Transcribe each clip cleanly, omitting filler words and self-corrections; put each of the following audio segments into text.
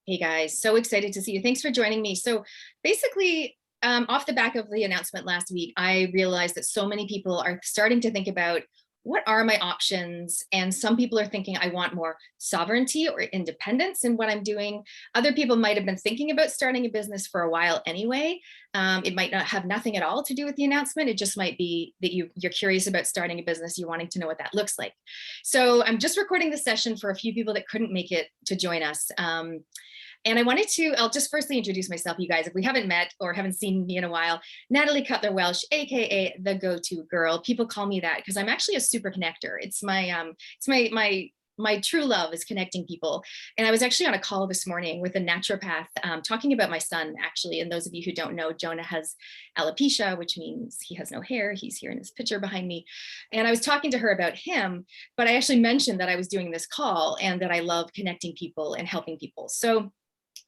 Hey guys, so excited to see you. Thanks for joining me. So basically, off the back of the announcement last week, I realized that so many people are starting to think about what are my options? And some people are thinking I want more sovereignty or independence in what I'm doing. Other people might have been thinking about starting a business for a while anyway. It might not have nothing at all to do with the announcement. It just might be that you're curious about starting a business, you're wanting to know what that looks like. So I'm just recording the session for a few people that couldn't make it to join us. And I'll just firstly introduce myself, you guys, if we haven't met or haven't seen me in a while. Natalie Cutler-Welsh, AKA the go-to girl. People call me that because I'm actually a super connector. It's my true love is connecting people. And I was actually on a call this morning with a naturopath talking about my son, actually. And those of you who don't know, Jonah has alopecia, which means he has no hair. He's here in this picture behind me. And I was talking to her about him, but I actually mentioned that I was doing this call and that I love connecting people and helping people. So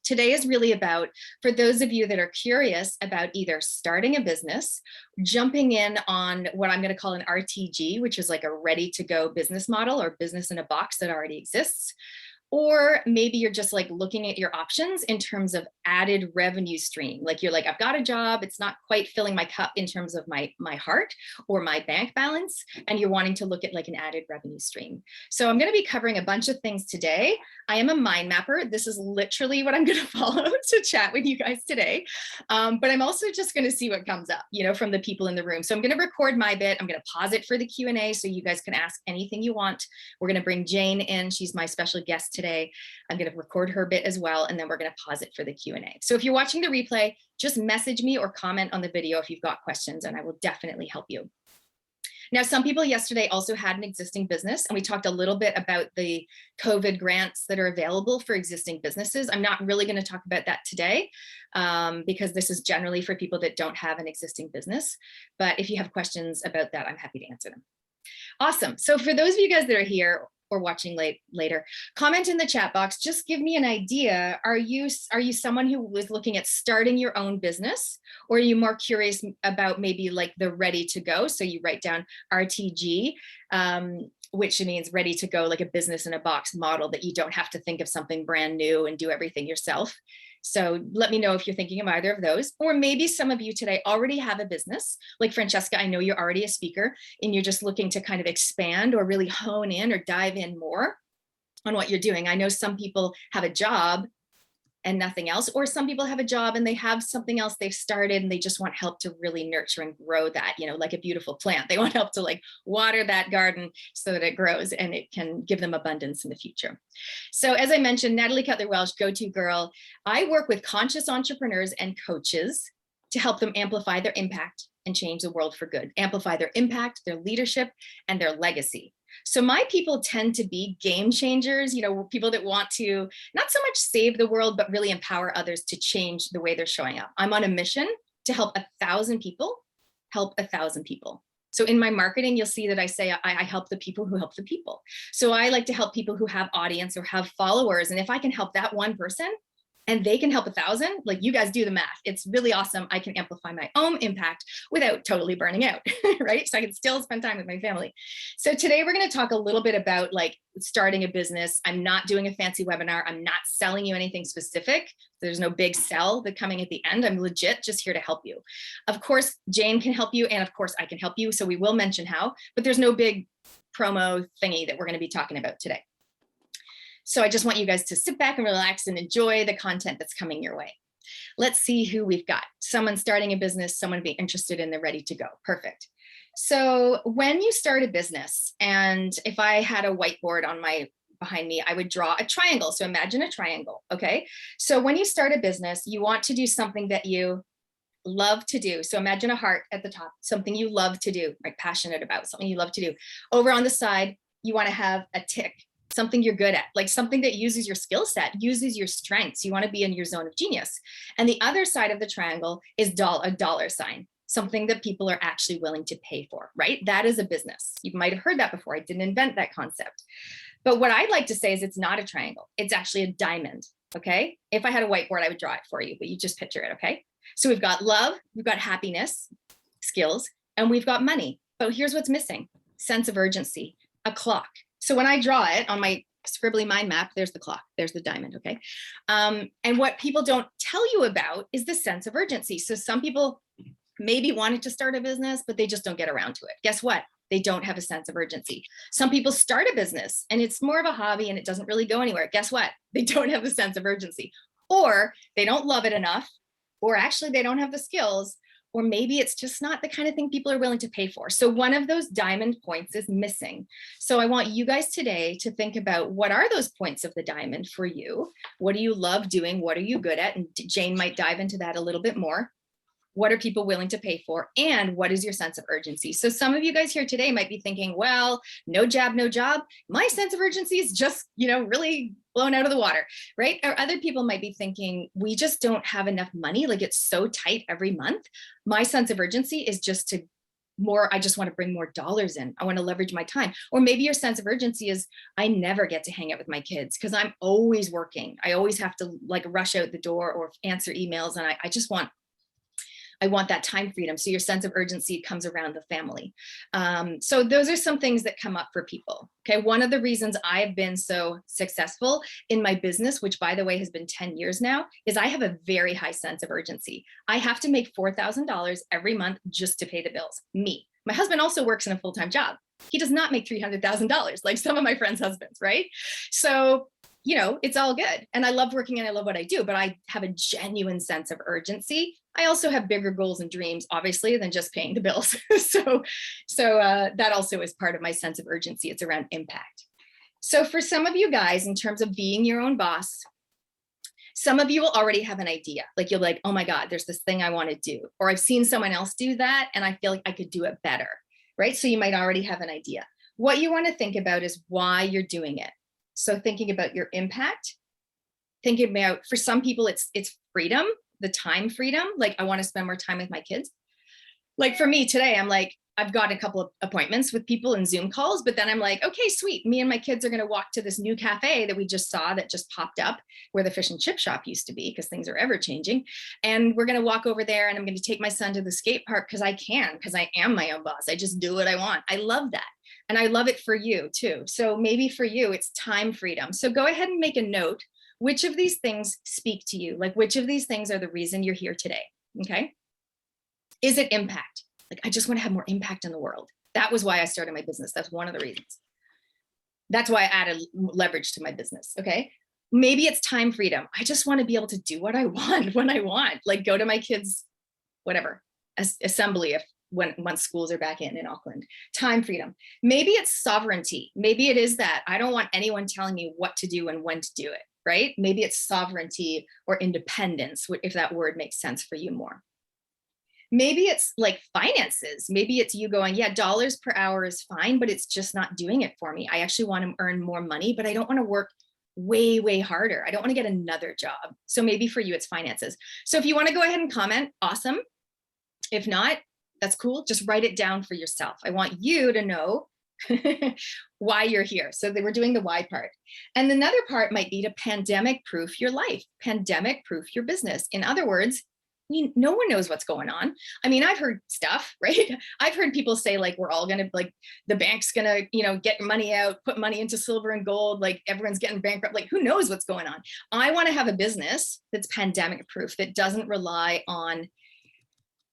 today is really about, for those of you that are curious about either starting a business, jumping in on what I'm going to call an RTG, which is like a ready to go business model or business in a box that already exists. Or maybe you're just like looking at your options in terms of added revenue stream. Like you're like, I've got a job, it's not quite filling my cup in terms of my heart or my bank balance, and you're wanting to look at like an added revenue stream. So I'm going to be covering a bunch of things today. I am a mind mapper. This is literally what I'm going to follow to chat with you guys today. But I'm also just going to see what comes up, from the people in the room. So I'm going to record my bit. I'm going to pause it for the Q&A so you guys can ask anything you want. We're going to bring Jane in. She's my special guest today. I'm going to record her bit as well, and then we're going to pause it for the Q&A. So if you're watching the replay, just message me or comment on the video if you've got questions, and I will definitely help you. Now, some people yesterday also had an existing business, and we talked a little bit about the COVID grants that are available for existing businesses. I'm not really going to talk about that today because this is generally for people that don't have an existing business. But if you have questions about that, I'm happy to answer them. Awesome. So for those of you guys that are here or watching later, comment in the chat box. Just give me an idea. Are you someone who was looking at starting your own business, or are you more curious about maybe like the ready to go? So you write down RTG, which means ready to go, like a business in a box model that you don't have to think of something brand new and do everything yourself. So let me know if you're thinking of either of those, or maybe some of you today already have a business. Like Francesca, I know you're already a speaker and you're just looking to kind of expand or really hone in or dive in more on what you're doing. I know some people have a job and nothing else, or some people have a job and they have something else they've started and they just want help to really nurture and grow that, like a beautiful plant. They want help to like water that garden so that it grows and it can give them abundance in the future. So as I mentioned, Natalie Cutler-Welsh, go-to girl. I work with conscious entrepreneurs and coaches to help them amplify their impact and change the world for good, amplify their impact, their leadership, and their legacy. So my people tend to be game changers, people that want to not so much save the world, but really empower others to change the way they're showing up. I'm on a mission to help 1,000 people help 1,000 people. So in my marketing, you'll see that I say I help the people who help the people. So I like to help people who have audience or have followers. And if I can help that one person, and they can help 1,000, like you guys do the math. It's really awesome. I can amplify my own impact without totally burning out, right? So I can still spend time with my family. So today we're going to talk a little bit about like starting a business. I'm not doing a fancy webinar. I'm not selling you anything specific. There's no big sell that coming at the end. I'm legit just here to help you. Of course, Jane can help you. And of course I can help you. So we will mention how, but there's no big promo thingy that we're going to be talking about today. So I just want you guys to sit back and relax and enjoy the content that's coming your way. Let's see who we've got. Someone starting a business, someone being interested in the ready to go. Perfect. So when you start a business, and if I had a whiteboard behind me, I would draw a triangle. So imagine a triangle, okay? So when you start a business, you want to do something that you love to do. So imagine a heart at the top, something you love to do, right? Passionate about, something you love to do. Over on the side, you want to have a tick, something you're good at, like something that uses your skill set, uses your strengths. You want to be in your zone of genius. And the other side of the triangle is a dollar sign, something that people are actually willing to pay for, right? That is a business. You might have heard that before. I didn't invent that concept. But what I'd like to say is it's not a triangle. It's actually a diamond, okay? If I had a whiteboard, I would draw it for you, but you just picture it, okay? So we've got love, we've got happiness, skills, and we've got money. But here's what's missing: sense of urgency, a clock. So when I draw it on my scribbly mind map, there's the clock, there's the diamond, okay? And what people don't tell you about is the sense of urgency. So some people maybe wanted to start a business, but they just don't get around to it. Guess what? They don't have a sense of urgency. Some people start a business and it's more of a hobby and it doesn't really go anywhere. Guess what? They don't have a sense of urgency, or they don't love it enough, or actually they don't have the skills, or maybe it's just not the kind of thing people are willing to pay for. So one of those diamond points is missing. So I want you guys today to think about, what are those points of the diamond for you? What do you love doing? What are you good at? And Jane might dive into that a little bit more. What are people willing to pay for? And what is your sense of urgency? So some of you guys here today might be thinking, well, no jab, no job. My sense of urgency is just, really blown out of the water, right? Or other people might be thinking, we just don't have enough money. Like, it's so tight every month. My sense of urgency is just I just want to bring more dollars in. I want to leverage my time. Or maybe your sense of urgency is, I never get to hang out with my kids because I'm always working. I always have to rush out the door or answer emails. And I want that time freedom. So your sense of urgency comes around the family. So those are some things that come up for people. Okay. One of the reasons I've been so successful in my business, which by the way has been 10 years now, is I have a very high sense of urgency. I have to make $4,000 every month just to pay the bills. Me. My husband also works in a full-time job. He does not make $300,000 like some of my friends' husbands, right? So it's all good. And I love working and I love what I do, but I have a genuine sense of urgency. I also have bigger goals and dreams, obviously, than just paying the bills. So that also is part of my sense of urgency. It's around impact. So for some of you guys, in terms of being your own boss, some of you will already have an idea. Like, you're like, oh my God, there's this thing I want to do, or I've seen someone else do that and I feel like I could do it better, right? So you might already have an idea. What you want to think about is why you're doing it. So thinking about your impact, thinking about, for some people, it's freedom, the time freedom. Like, I want to spend more time with my kids. Like for me today, I'm like, I've got a couple of appointments with people in Zoom calls, but then I'm like, okay, sweet. Me and my kids are going to walk to this new cafe that we just saw that just popped up where the fish and chip shop used to be, because things are ever changing. And we're going to walk over there and I'm going to take my son to the skate park because I am my own boss. I just do what I want. I love that. And I love it for you too. So maybe for you, it's time freedom. So go ahead and make a note. Which of these things speak to you? Like, which of these things are the reason you're here today? Okay. Is it impact? Like, I just want to have more impact in the world. That was why I started my business. That's one of the reasons. That's why I added leverage to my business. Okay. Maybe it's time freedom. I just want to be able to do what I want when I want, like go to my kids, whatever, assembly once schools are back in Auckland. Time freedom. Maybe it's sovereignty. Maybe it is that I don't want anyone telling me what to do and when to do it, right? Maybe it's sovereignty or independence, if that word makes sense for you more. Maybe it's like finances. Maybe it's you going, yeah, dollars per hour is fine, but it's just not doing it for me. I actually want to earn more money, but I don't want to work way, way harder. I don't want to get another job. So maybe for you, it's finances. So if you want to go ahead and comment, awesome. If not, that's cool. Just write it down for yourself. I want you to know why you're here. So we're doing the why part. And another part might be to pandemic proof your life, pandemic proof your business. In other words, no one knows what's going on. I mean, I've heard stuff, right? I've heard people say like, we're all going to, like, the bank's going to, get money out, put money into silver and gold. Like, everyone's getting bankrupt. Like, who knows what's going on? I want to have a business that's pandemic proof, that doesn't rely on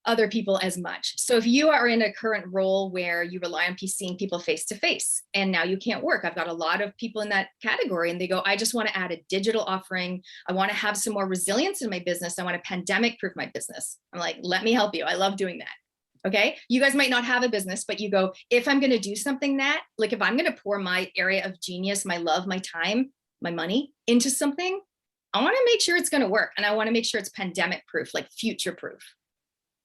other people as much. So if you are in a current role where you rely on seeing people face to face and now you can't work, I've got a lot of people in that category and they go, I just want to add a digital offering. I want to have some more resilience in my business. I want to pandemic proof my business. I'm like, let me help you. I love doing that. Okay. You guys might not have a business, but you go, if I'm going to do something like if I'm going to pour my area of genius, my love, my time, my money into something, I want to make sure it's going to work. And I want to make sure it's pandemic proof, like future proof.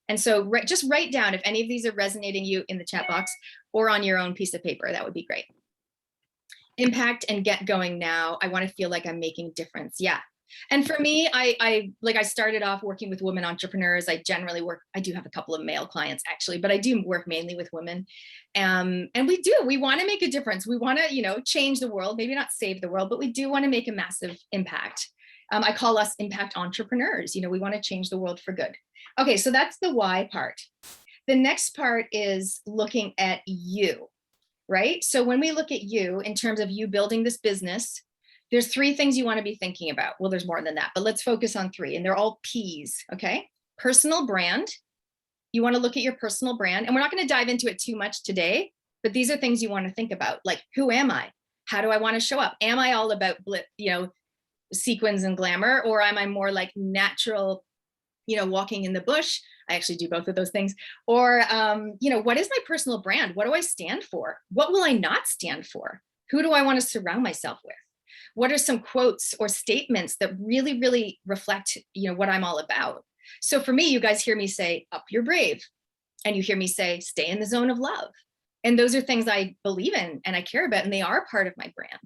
And so just write down if any of these are resonating you in the chat box or on your own piece of paper. That would be great. Impact and get going now. I want to feel like I'm making a difference. Yeah. And for me, I started off working with women entrepreneurs. I generally I do have a couple of male clients actually, but I do work mainly with women. And we want to make a difference. We want to, change the world, maybe not save the world, but we do want to make a massive impact. I call us impact entrepreneurs. We want to change the world for good. Okay, so that's the why part. The next part is looking at you. right? So when we look at you in terms of you building this business, there's 3 things you want to be thinking about. Well, there's more than that, but let's focus on 3, and they're all P's, okay? Personal brand. You want to look at your personal brand, and we're not going to dive into it too much today, but these are things you want to think about. Like, who am I? How do I want to show up? Am I all about sequins and glamour, or am I more like natural, walking in the bush? I actually do both of those things. Or, what is my personal brand? What do I stand for? What will I not stand for? Who do I want to surround myself with? What are some quotes or statements that really, really reflect, what I'm all about? So for me, you guys hear me say, up your brave. And you hear me say, stay in the zone of love. And those are things I believe in and I care about, and they are part of my brand.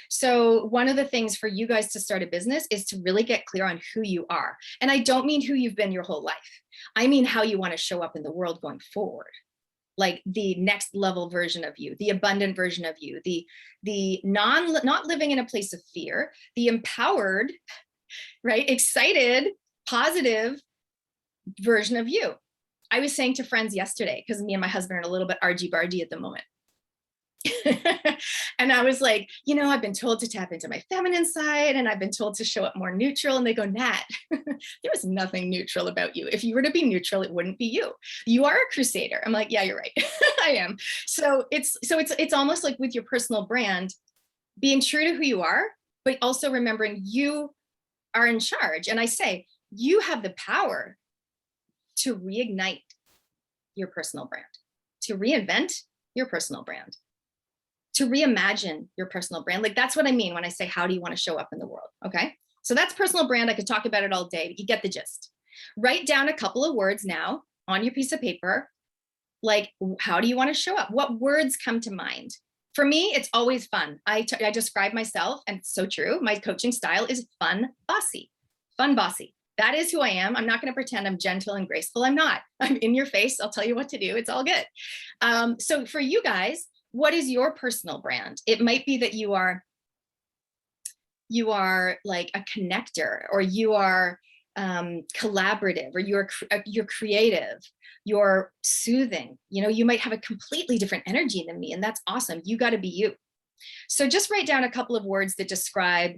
So one of the things for you guys to start a business is to really get clear on who you are. And I don't mean who you've been your whole life. I mean how you want to show up in the world going forward. Like the next level version of you, the abundant version of you, the not living in a place of fear, the empowered, right, excited, positive version of you. I was saying to friends yesterday, because me and my husband are a little bit argy-bargy at the moment. And I was like, I've been told to tap into my feminine side, and I've been told to show up more neutral. And they go, Nat, there was nothing neutral about you. If you were to be neutral, it wouldn't be you. You are a crusader. I'm like, yeah, you're right. I am. So it's almost like with your personal brand, being true to who you are, but also remembering you are in charge. And I say, you have the power to reignite your personal brand, to reinvent your personal brand, to reimagine your personal brand. Like, that's what I mean when I say, how do you want to show up in the world? Okay. So that's personal brand. I could talk about it all day, but you get the gist. Write down a couple of words now on your piece of paper. Like, how do you want to show up? What words come to mind? For me, it's always fun. I describe myself, and it's so true. My coaching style is fun, bossy. Fun, bossy. That is who I am. I'm not going to pretend I'm gentle and graceful. I'm not. I'm in your face. I'll tell you what to do. It's all good. So for you guys, what is your personal brand? It might be that you are like a connector, or you are collaborative, or you're creative, you're soothing. You might have a completely different energy than me, and that's awesome. You got to be you. So just write down a couple of words that describe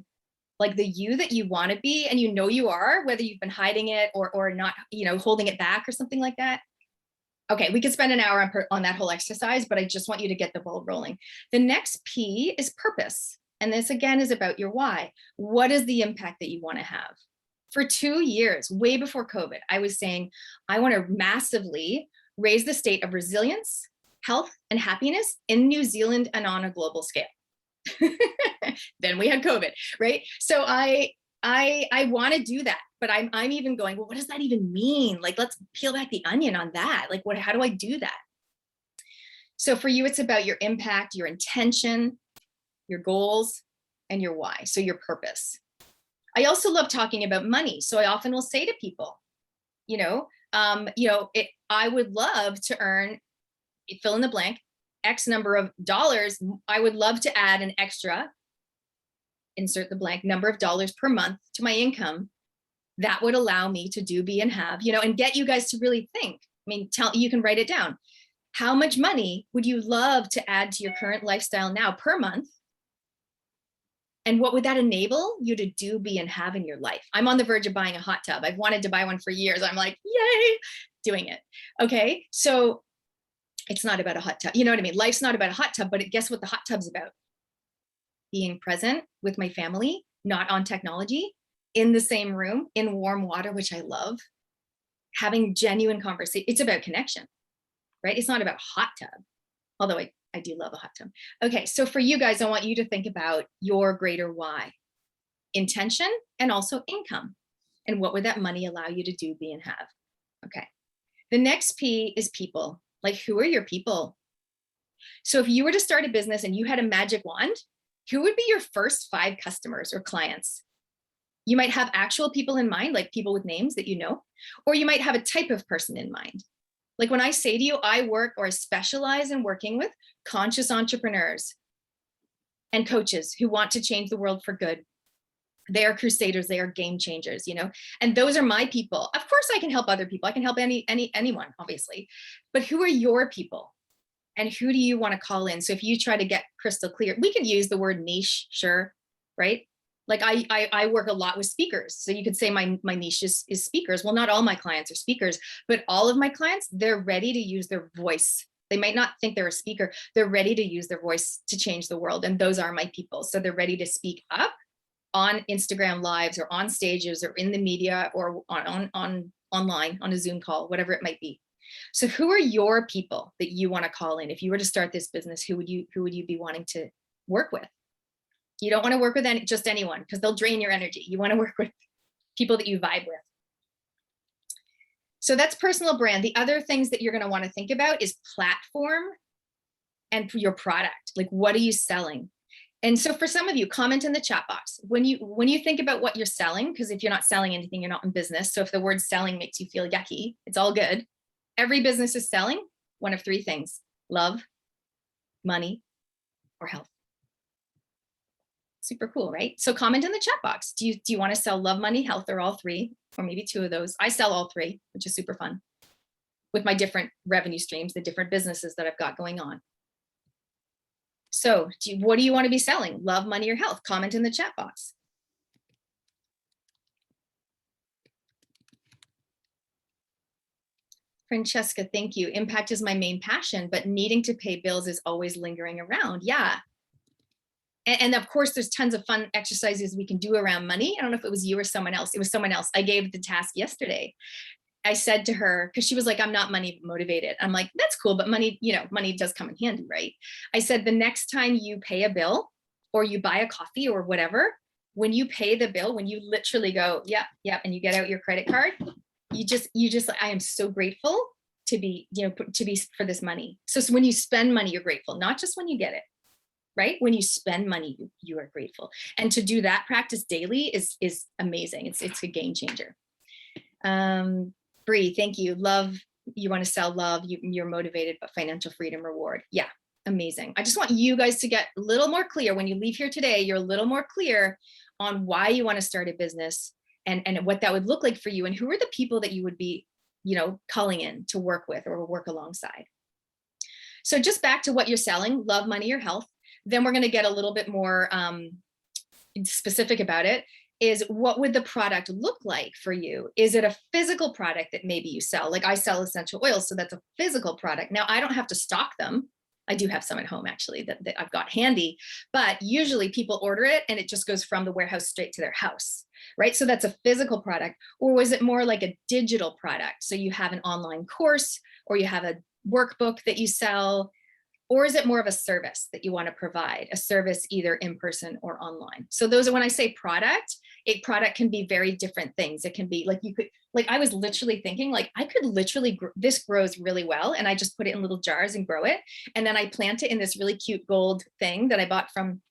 like the you that you want to be, and you are, whether you've been hiding it or not, holding it back or something like that. Okay, we could spend an hour on that whole exercise, but I just want you to get the ball rolling. The next P is purpose. And this again is about your why. What is the impact that you want to have? For 2 years, way before COVID, I was saying, I want to massively raise the state of resilience, health, and happiness in New Zealand and on a global scale. Then we had COVID, right? So I want to do that, but I'm even going, well, what does that even mean? Like, let's peel back the onion on that. Like, how do I do that? So for you, it's about your impact, your intention, your goals, and your why. So your purpose. I also love talking about money. So I often will say to people, I would love to earn, fill in the blank, X number of dollars. I would love to add an extra, insert the blank, number of dollars per month to my income. That would allow me to do, be, and have, and get you guys to really think. I mean, you can write it down. How much money would you love to add to your current lifestyle now per month? And what would that enable you to do, be, and have in your life? I'm on the verge of buying a hot tub. I've wanted to buy one for years. I'm like, yay, doing it. Okay. So it's not about a hot tub. You know what I mean? Life's not about a hot tub, but guess what the hot tub's about? Being present with my family, not on technology, in the same room, in warm water, which I love, having genuine conversation. It's about connection, right? It's not about hot tub, although I do love a hot tub. Okay, so for you guys, I want you to think about your greater why, intention, and also income. And what would that money allow you to do, be, and have? Okay. The next P is people. Like, who are your people? So if you were to start a business and you had a magic wand, who would be your first 5 customers or clients? You might have actual people in mind, like people with names that you know, or you might have a type of person in mind. Like when I say to you, I work or specialize in working with conscious entrepreneurs and coaches who want to change the world for good. They are crusaders. They are game changers, and those are my people. Of course, I can help other people. I can help anyone, obviously. But who are your people? And who do you want to call in? So if you try to get crystal clear, we could use the word niche, sure, right? Like I work a lot with speakers. So you could say my niche is speakers. Well, not all my clients are speakers, but all of my clients, they're ready to use their voice. They might not think they're a speaker. They're ready to use their voice to change the world. And those are my people. So they're ready to speak up on Instagram lives or on stages or in the media or on online on a Zoom call, whatever it might be. So who are your people that you want to call in? If you were to start this business, who would you be wanting to work with? You don't want to work with just anyone because they'll drain your energy. You want to work with people that you vibe with. So that's personal brand. The other things that you're going to want to think about is platform and your product. Like, what are you selling? And so for some of you, comment in the chat box. When you think about what you're selling, because if you're not selling anything, you're not in business. So if the word selling makes you feel yucky, it's all good. Every business is selling one of three things: love, money, or health. Super cool, right? So comment in the chat box. Do you want to sell love, money, health, or all three, or maybe two of those? I sell all three, which is super fun with my different revenue streams, the different businesses that I've got going on. So what do you want to be selling? Love, money, or health? Comment in the chat box. Francesca, thank you. Impact is my main passion, but needing to pay bills is always lingering around. Yeah. And of course, there's tons of fun exercises we can do around money. I don't know if it was you or someone else. It was someone else. I gave the task yesterday. I said to her, because she was like, I'm not money motivated. I'm like, that's cool, but money, money does come in handy, right? I said, the next time you pay a bill or you buy a coffee or whatever, when you pay the bill, when you literally go, yep, and you get out your credit card, you just, I am so grateful to be for this money. So when you spend money, you're grateful, not just when you get it. Right? When you spend money, you are grateful. And to do that practice daily is amazing. It's a game changer. Bree, thank you. Love, you want to sell love, you're motivated, but financial freedom reward. Yeah, amazing. I just want you guys to get a little more clear. When you leave here today, you're a little more clear on why you want to start a business and what that would look like for you and who are the people that you would be, calling in to work with or work alongside. So just back to what you're selling, love, money, or health. Then we're going to get a little bit more specific about it. Is what would the product look like for you? Is it a physical product that maybe you sell? Like I sell essential oils, so that's a physical product. Now I don't have to stock them. I do have some at home actually that I've got handy, but usually people order it and it just goes from the warehouse straight to their house, right? So that's a physical product. Or was it more like a digital product? So you have an online course or you have a workbook that you sell. Or is it more of a service that you want to provide, a service either in person or online? So those are, when I say product, a product can be very different things. It can be like I was literally thinking like I could literally, this grows really well and I just put it in little jars and grow it. And then I plant it in this really cute gold thing that I bought from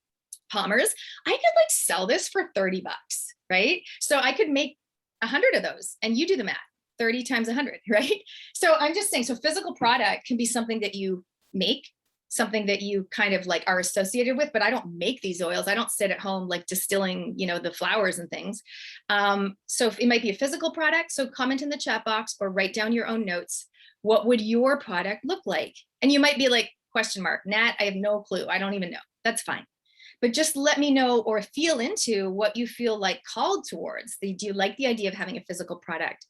Palmer's. I could like sell this for 30 bucks, right? So I could make 100 of those and you do the math, 30 times 100, right? So I'm just saying, so physical product can be something that you make, something that you kind of like are associated with, but I don't make these oils. I don't sit at home like distilling, the flowers and things. So it might be a physical product. So comment in the chat box or write down your own notes. What would your product look like? And you might be like, question mark, Nat, I have no clue. I don't even know. That's fine. But just let me know or feel into what you feel like called towards. Do you like the idea of having a physical product?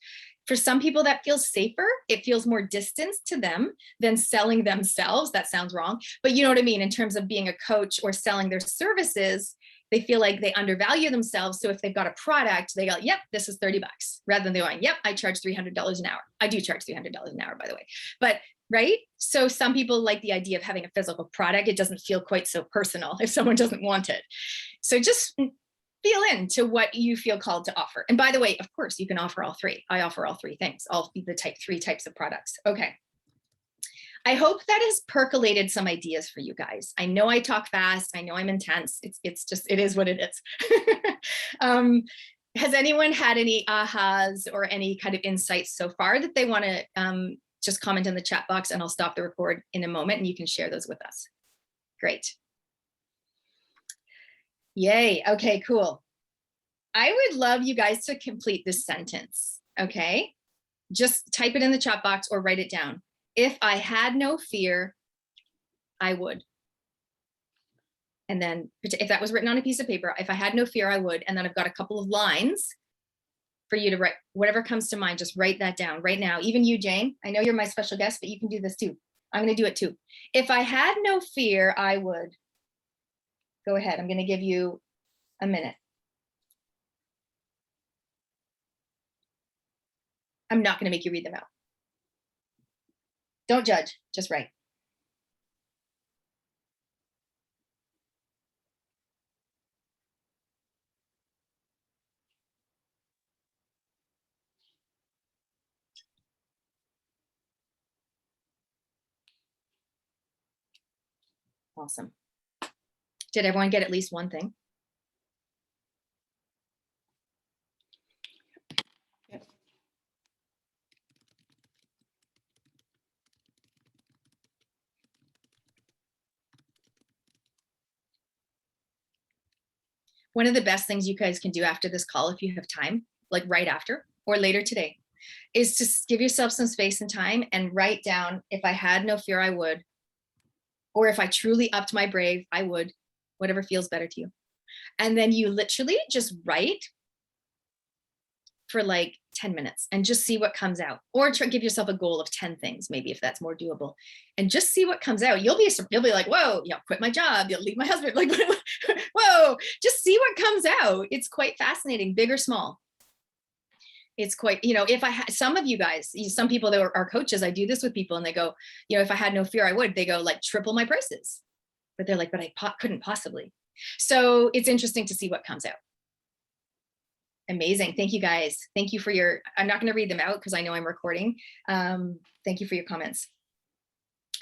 For some people that feels safer, it feels more distance to them than selling themselves. That sounds wrong, but you know what I mean? In terms of being a coach or selling their services, they feel like they undervalue themselves. So if they've got a product, they go, yep, this is 30 bucks rather than they going, yep, I charge $300 an hour. I do charge $300 an hour, by the way, but right. So some people like the idea of having a physical product. It doesn't feel quite so personal if someone doesn't want it. So just feel into what you feel called to offer. And by the way, of course, you can offer all three. I offer all three things, all the three types of products. Okay. I hope that has percolated some ideas for you guys. I know I talk fast. I know I'm intense. It is what it is. Has anyone had any ahas or any kind of insights so far that they want to just comment in the chat box and I'll stop the record in a moment and you can share those with us. Great. Yay. Okay, cool. I would love you guys to complete this sentence. Okay. Just type it in the chat box or write it down. If I had no fear, I would. And then if that was written on a piece of paper, if I had no fear, I would. And then I've got a couple of lines for you to write, whatever comes to mind, just write that down right now. Even you, Jane, I know you're my special guest, but you can do this too. I'm going to do it too. If I had no fear, I would. Go ahead. I'm going to give you a minute. I'm not going to make you read them out. Don't judge, just write. Awesome. Did everyone get at least one thing? Yep. One of the best things you guys can do after this call, if you have time, like right after or later today, is to give yourself some space and time and write down, if I had no fear, I would. Or if I truly upped my brave, I would, whatever feels better to you. And then you literally just write for like 10 minutes and just see what comes out. Or give yourself a goal of 10 things, maybe, if that's more doable, and just see what comes out. You'll be like, whoa, you'll quit my job, you'll leave my husband, like, whoa, just see what comes out. It's quite fascinating, big or small. It's quite, if I had, some of you guys, some people that are coaches, I do this with people and they go, if I had no fear, I would. They go like triple my prices, but they're like, but I couldn't possibly. So it's interesting to see what comes out. Amazing. Thank you guys. Thank you for I'm not going to read them out because I know I'm recording. Thank you for your comments.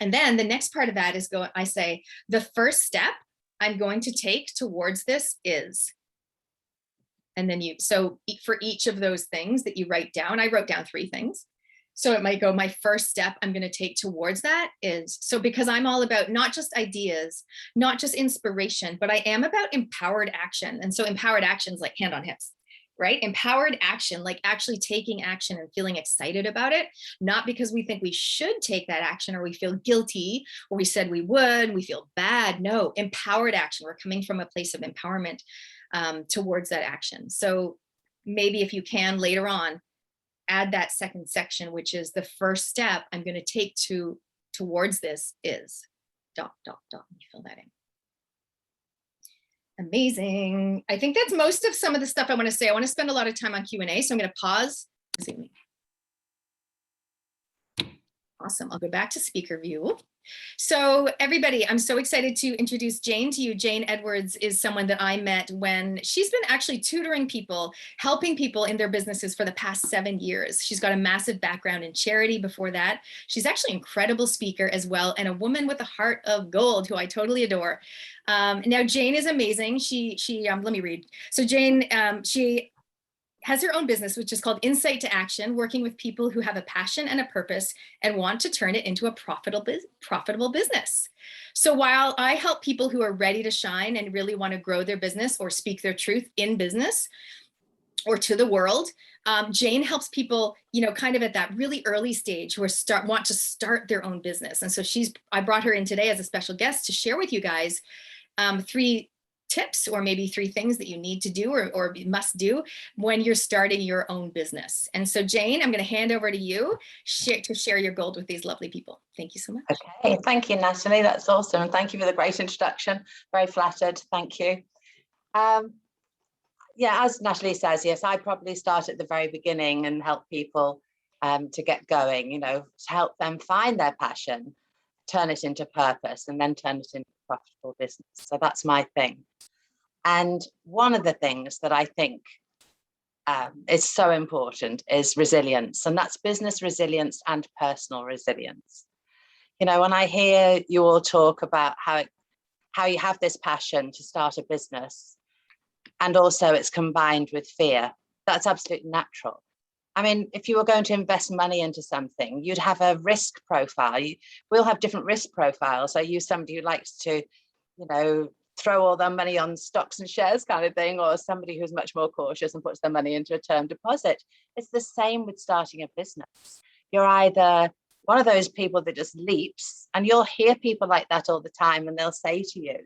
And then the next part of that is I say, the first step I'm going to take towards this is, and then so for each of those things that you write down, I wrote down 3 things. So it might go, my first step I'm going to take towards that is, so because I'm all about not just ideas, not just inspiration, but I am about empowered action. And so empowered action is like hand on hips, right? Empowered action, like actually taking action and feeling excited about it, not because we think we should take that action or we feel guilty or we said we would, we feel bad. No, empowered action. We're coming from a place of empowerment towards that action. So maybe if you can later on, add that second section, which is the first step I'm going to take towards this is ... You fill that in. Amazing. I think that's most of some of the stuff I want to say. I want to spend a lot of time on Q&A, so I'm going to pause. Awesome. I'll go back to speaker view. So everybody, I'm so excited to introduce Jane to you. Jane Edwards is someone that I met when she's been actually tutoring people, helping people in their businesses for the past 7 years. She's got a massive background in charity before that. She's actually an incredible speaker as well, and a woman with a heart of gold who I totally adore. Now Jane is amazing. Let me read. So Jane, she has her own business, which is called Insight to Action, working with people who have a passion and a purpose and want to turn it into a profitable business. So while I help people who are ready to shine and really want to grow their business or speak their truth in business or to the world, Jane helps people, kind of at that really early stage who want to start their own business. And so I brought her in today as a special guest to share with you guys 3 tips or maybe 3 things that you need to do or must do when you're starting your own business. And so Jane, I'm going to hand over to you to share your gold with these lovely people. Thank you so much. Okay, thank you, Natalie. That's awesome. Thank you for the great introduction. Very flattered. Thank you. Yeah, as Natalie says, yes, I probably start at the very beginning and help people to get going, to help them find their passion, turn it into purpose, and then turn it into a profitable business. So that's my thing. And one of the things that I think is so important is resilience, and that's business resilience and personal resilience. When I hear you all talk about how you have this passion to start a business, and also it's combined with fear, that's absolutely natural. I mean, if you were going to invest money into something, you'd have a risk profile. We'll have different risk profiles. Are you somebody who likes to, throw all their money on stocks and shares kind of thing, or somebody who's much more cautious and puts their money into a term deposit? It's the same with starting a business. You're either one of those people that just leaps, and you'll hear people like that all the time, and they'll say to you,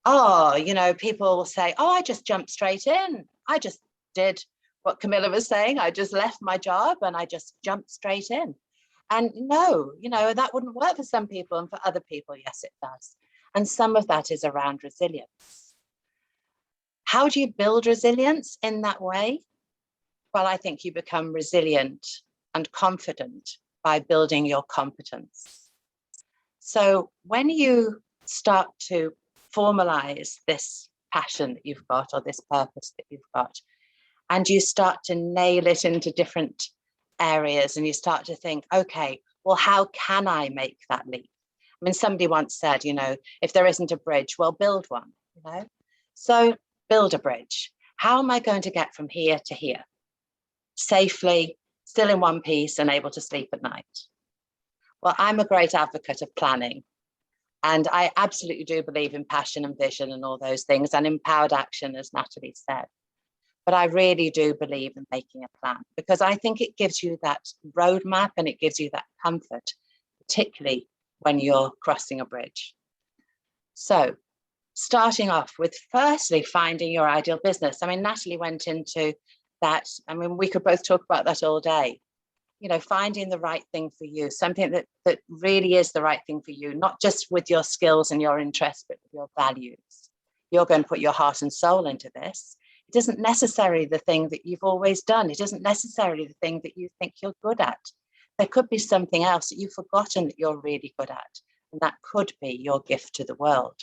oh, you know, people will say, oh, I just jumped straight in. I just did what Camilla was saying. I just left my job and I just jumped straight in. And no, you know, that wouldn't work for some people, and for other people, yes, it does. And some of that is around resilience. How do you build resilience in that way? Well, I think you become resilient and confident by building your competence. So when you start to formalize this passion that you've got, or this purpose that you've got, and you start to nail it into different areas, and you start to think, okay, well, how can I make that leap? I mean, somebody once said, you know, if there isn't a bridge, well, build one, you know? So build a bridge. How am I going to get from here to here safely, still in one piece, and able to sleep at night? Well, I'm a great advocate of planning. And I absolutely do believe in passion and vision and all those things, and empowered action, as Natalie said. But I really do believe in making a plan, because I think it gives you that roadmap and it gives you that comfort, particularly when you're crossing a bridge. So starting off with firstly finding your ideal business. I mean, Natalie went into that. I mean, we could both talk about that all day. You know, finding the right thing for you, something that really is the right thing for you, not just with your skills and your interests, but with your values. You're going to put your heart and soul into this. It isn't necessarily the thing that you've always done. It isn't necessarily the thing that you think you're good at. There could be something else that you've forgotten that you're really good at, and that could be your gift to the world.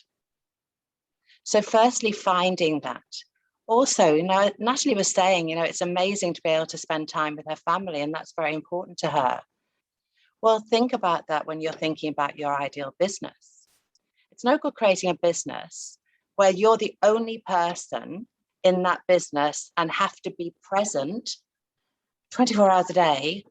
So firstly, finding that. Also, you know, Natalie was saying, you know, it's amazing to be able to spend time with her family, and that's very important to her. Well, think about that when you're thinking about your ideal business. It's no good creating a business where you're the only person in that business and have to be present 24 hours a day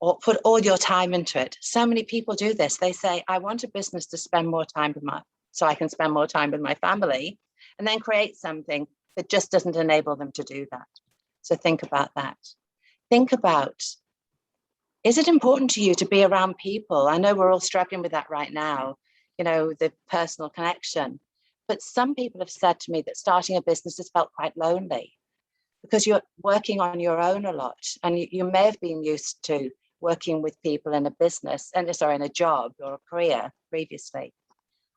or put all your time into it. So many people do this. They say, I want a business to spend more time with so I can spend more time with my family, and then create something that just doesn't enable them to do that. So think about that. Think about, is it important to you to be around people? I know we're all struggling with that right now, you know, the personal connection. But some people have said to me that starting a business has felt quite lonely because you're working on your own a lot. And you may have been used to working with people in a business, and in a job or a career previously.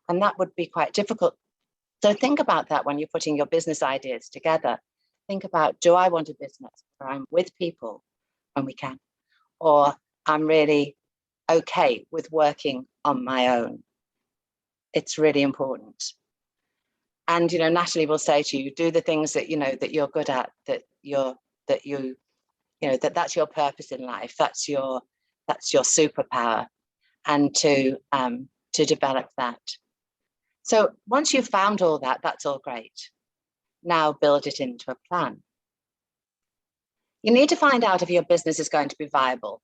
And that would be quite difficult. So think about that when you're putting your business ideas together. Think about, do I want a business where I'm with people when we can? Or I'm really okay with working on my own? It's really important. And, you know, Natalie will say to you, do the things that, you know, that you're good at, that's your purpose in life. That's your superpower, and to develop that. So once you've found all that, that's all great. Now build it into a plan. You need to find out if your business is going to be viable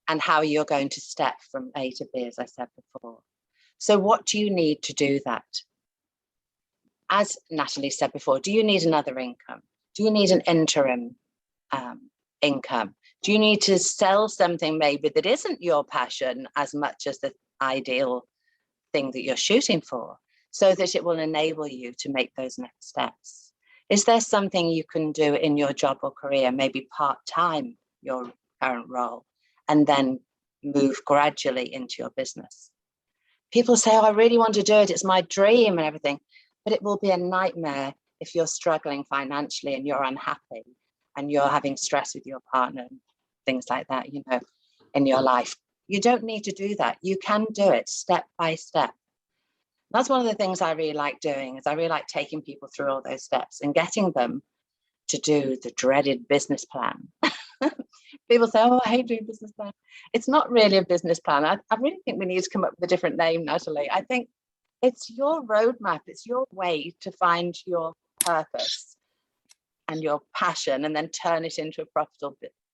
and how you're going to step from A to B, as I said before. So what do you need to do that? As Natalie said before, do you need another income? Do you need an interim income? Do you need to sell something maybe that isn't your passion as much as the ideal thing that you're shooting for, so that it will enable you to make those next steps? Is there something you can do in your job or career, maybe part-time your current role, and then move gradually into your business? People say, oh, I really want to do it, it's my dream and everything, but it will be a nightmare if you're struggling financially and you're unhappy and you're having stress with your partner and things like that, you know, in your life. You don't need to do that. You can do it step by step. That's one of the things I really like doing, is I really like taking people through all those steps and getting them to do the dreaded business plan. People say, oh, I hate doing business plan. It's not really a business plan. I really think we need to come up with a different name, Natalie. I think it's your roadmap. It's your way to find your purpose and your passion, and then turn it into a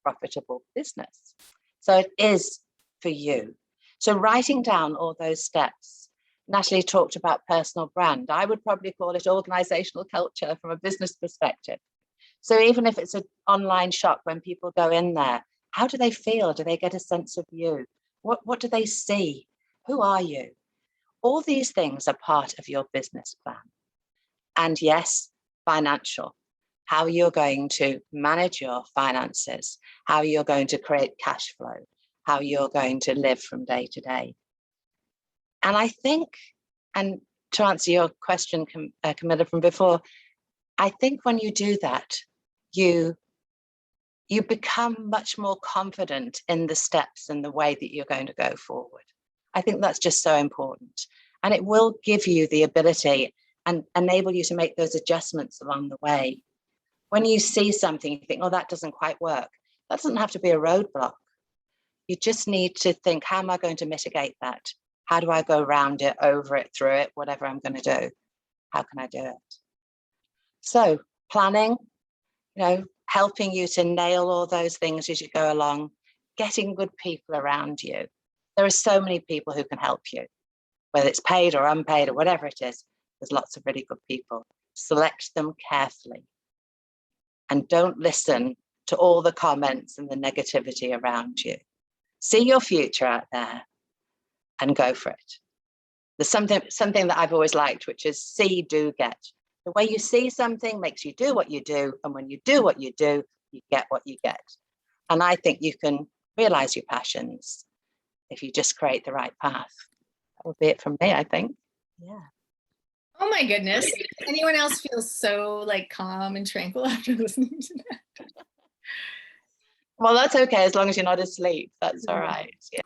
profitable business. So it is for you. So writing down all those steps. Natalie talked about personal brand. I would probably call it organizational culture from a business perspective. So even if it's an online shop, when people go in there, How do they feel? Do they get a sense of you? What do they see? Who are you? All these things are part of your business plan. And yes, financial, how you're going to manage your finances, how you're going to create cash flow, how you're going to live from day to day. And I think, and to answer your question, Camilla, from before, I think when you do that, you become much more confident in the steps and the way that you're going to go forward. I think that's just so important. And it will give you the ability and enable you to make those adjustments along the way. When you see something, you think, oh, that doesn't quite work. That doesn't have to be a roadblock. You just need to think, how am I going to mitigate that? How do I go around it, over it, through it, whatever I'm going to do? How can I do it? So planning, helping you to nail all those things as you go along, getting good people around you. There are so many people who can help you, whether it's paid or unpaid or whatever it is. There's lots of really good people. Select them carefully and don't listen to all the comments and the negativity around you. See your future out there and go for it. There's something that I've always liked, which is see, do, get. The way you see something makes you do what you do. And when you do what you do, you get what you get. And I think you can realize your passions if you just create the right path. That would be it from me, I think. Yeah. Oh my goodness. Anyone else feel so like calm and tranquil after listening to that? Well, that's okay, as long as you're not asleep. That's all right. Yeah.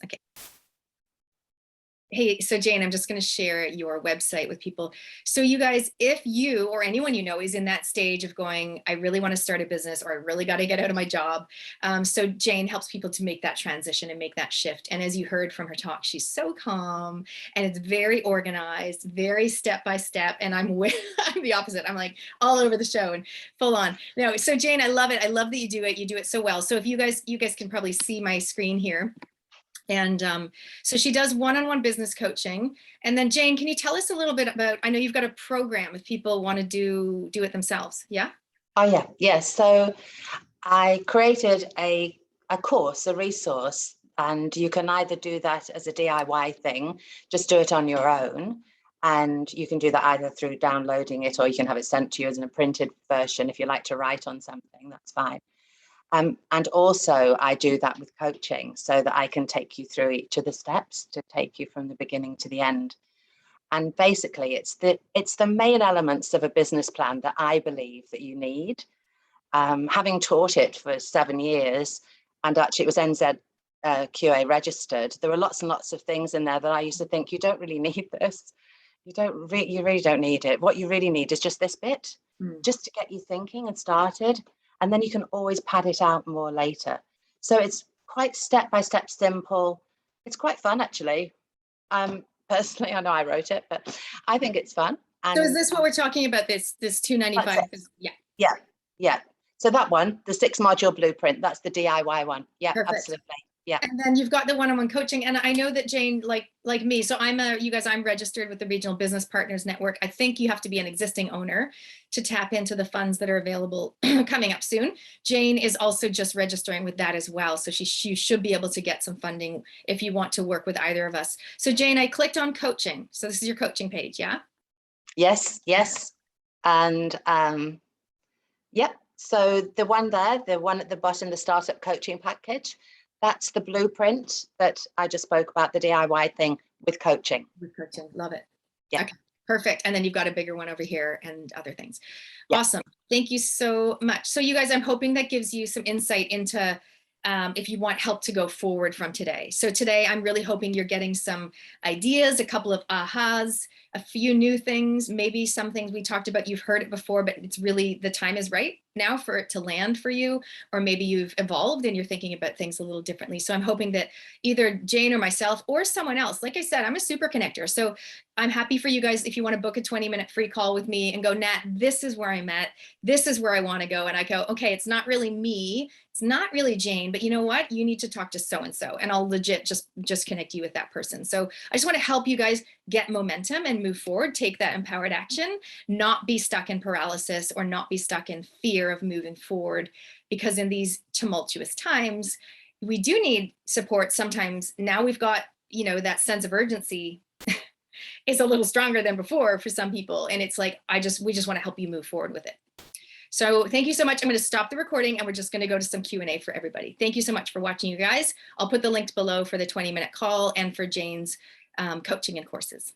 Okay. Hey, so Jane, I'm just going to share your website with people. So you guys, if you or anyone you know is in that stage of going, I really want to start a business, or I really got to get out of my job. So Jane helps people to make that transition and make that shift. And as you heard from her talk, she's so calm and it's very organized, very step by step. And I'm the opposite. I'm like all over the show and full on. No, so Jane, I love it. I love that you do it. You do it so well. So if you guys can probably see my screen here. And so she does one-on-one business coaching. And then Jane, can you tell us a little bit about, I know you've got a program if people want to do it themselves. Yeah. Oh yeah. Yes. So I created a course, a resource, and you can either do that as a DIY thing, just do it on your own. And you can do that either through downloading it, or you can have it sent to you as a printed version. If you like to write on something, that's fine. And also I do that with coaching so that I can take you through each of the steps to take you from the beginning to the end. And basically it's the main elements of a business plan that I believe that you need. Having taught it for 7 years, and actually it was NZ QA registered, there were lots and lots of things in there that I used to think, you don't really need this. You really don't need it. What you really need is just this bit, just to get you thinking and started. And then you can always pad it out more later. So it's quite step-by-step simple. It's quite fun, actually. Personally, I know I wrote it, but I think it's fun. And so is this what we're talking about, this $295? Yeah. So that one, the 6-module blueprint, that's the DIY one. Yeah, perfect. Absolutely. Yeah. And then you've got the one-on-one coaching. And I know that Jane, like me, so I'm registered with the Regional Business Partners Network. I think you have to be an existing owner to tap into the funds that are available coming up soon. Jane is also just registering with that as well. So she should be able to get some funding if you want to work with either of us. So Jane, I clicked on coaching. So this is your coaching page, yeah? Yes. And yep. So the one there, the one at the bottom, the startup coaching package, that's the blueprint that I just spoke about, the DIY thing with coaching. With coaching, love it. Yeah. Okay, perfect. And then you've got a bigger one over here and other things. Yeah. Awesome. Thank you so much. So you guys, I'm hoping that gives you some insight into if you want help to go forward from today. So today, I'm really hoping you're getting some ideas, a couple of ahas, a few new things, maybe some things we talked about, you've heard it before, but it's really, the time is right now for it to land for you, or maybe you've evolved and you're thinking about things a little differently. So I'm hoping that either Jane or myself or someone else, like I said, I'm a super connector. So I'm happy for you guys if you want to book a 20-minute free call with me and go, Nat, this is where I'm at. This is where I want to go. And I go, okay, it's not really me. It's not really Jane, but you know what? You need to talk to so-and-so, and I'll legit just connect you with that person. So I just want to help you guys get momentum and move forward, take that empowered action, not be stuck in paralysis or not be stuck in fear fear of moving forward, because in these tumultuous times, we do need support sometimes. Now we've got, you know, that sense of urgency is a little stronger than before for some people. And it's like, we just want to help you move forward with it. So thank you so much. I'm going to stop the recording and we're just going to go to some Q&A for everybody. Thank you so much for watching, you guys. I'll put the links below for the 20-minute call and for Jane's coaching and courses.